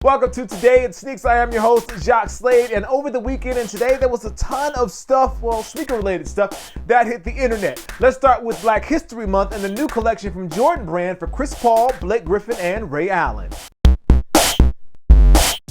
Welcome to Today in Sneaks. I am your host, Jaques Slade, and over the weekend and today there was a ton of stuff, well, sneaker-related stuff, that hit the internet. Let's start with Black History Month and the new collection from Jordan Brand for Chris Paul, Blake Griffin, and Ray Allen.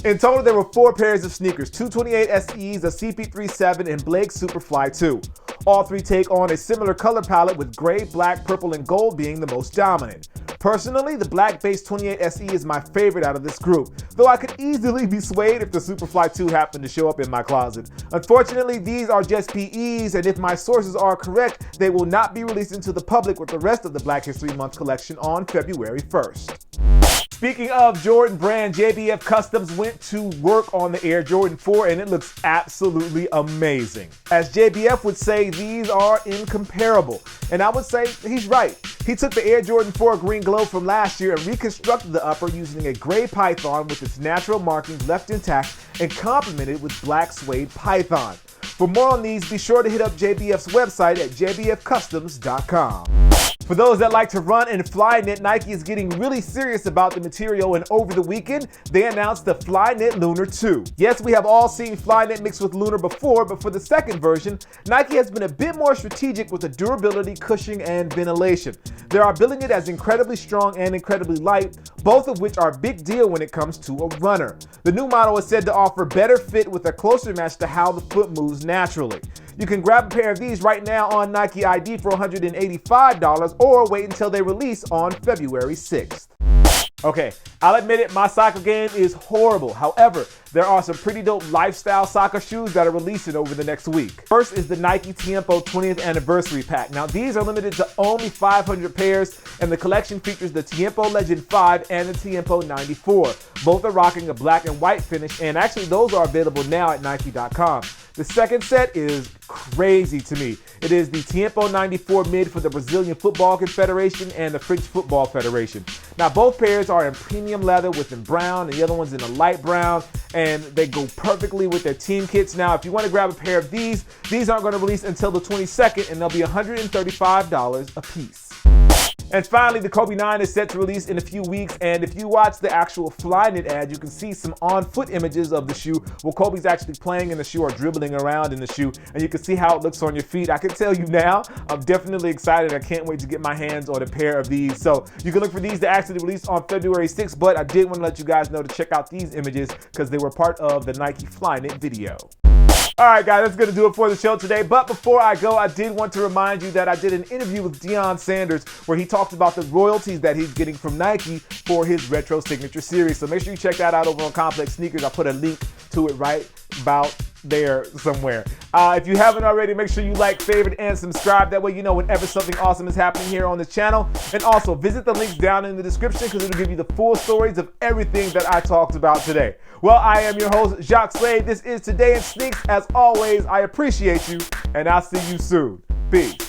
In total, there were 4 pairs of sneakers, 228 SEs, a CP37, and Blake Superfly 2. All 3 take on a similar color palette with gray, black, purple, and gold being the most dominant. Personally, the black-based 28 SE is my favorite out of this group, though I could easily be swayed if the Superfly 2 happened to show up in my closet. Unfortunately, these are just PEs, and if my sources are correct, they will not be released into the public with the rest of the Black History Month collection on February 1st. Speaking of Jordan Brand, JBF Customs went to work on the Air Jordan 4 and it looks absolutely amazing. As JBF would say, these are incomparable. And I would say he's right. He took the Air Jordan 4 green glow from last year and reconstructed the upper using a gray python with its natural markings left intact and complemented with black suede python. For more on these, be sure to hit up JBF's website at jbfcustoms.com. For those that like to run and Flyknit, Nike is getting really serious about the material, and over the weekend, they announced the Flyknit Lunar 2. Yes, we have all seen Flyknit mixed with Lunar before, but for the second version, Nike has been a bit more strategic with the durability, cushioning, and ventilation. They are billing it as incredibly strong and incredibly light, both of which are a big deal when it comes to a runner. The new model is said to offer better fit with a closer match to how the foot moves naturally. You can grab a pair of these right now on Nike ID for $185 or wait until they release on February 6th. Okay, I'll admit it, my soccer game is horrible. However, there are some pretty dope lifestyle soccer shoes that are releasing over the next week. First is the Nike Tiempo 20th Anniversary Pack. Now, these are limited to only 500 pairs, and the collection features the Tiempo Legend 5 and the Tiempo 94. Both are rocking a black and white finish, and actually those are available now at Nike.com. The second set is crazy to me. It is the Tiempo 94 mid for the Brazilian Football Confederation and the French Football Federation. Now, both pairs are in premium leather within brown, and the other one's in a light brown, and they go perfectly with their team kits. Now, if you want to grab a pair of these aren't going to release until the 22nd, and they'll be $135 a piece. And finally, the Kobe 9 is set to release in a few weeks, and if you watch the actual Flyknit ad, you can see some on-foot images of the shoe where Kobe's actually playing in the shoe or dribbling around in the shoe, and you can see how it looks on your feet. I can tell you now, I'm definitely excited. I can't wait to get my hands on a pair of these. So you can look for these to actually release on February 6th, but I did want to let you guys know to check out these images because they were part of the Nike Flyknit video. Alright guys, that's going to do it for the show today, but before I go, I did want to remind you that I did an interview with Deion Sanders where he talked about the royalties that he's getting from Nike for his Retro Signature series. So make sure you check that out over on Complex Sneakers. I'll put a link to it right about there somewhere. If you haven't already, make sure you like, favorite, and subscribe. That way you know whenever something awesome is happening here on this channel. And also visit the links down in the description because it'll give you the full stories of everything that I talked about today. Well, I am your host, Jaques Slade. This is Today in Sneaks. As always, I appreciate you, and I'll see you soon. Peace.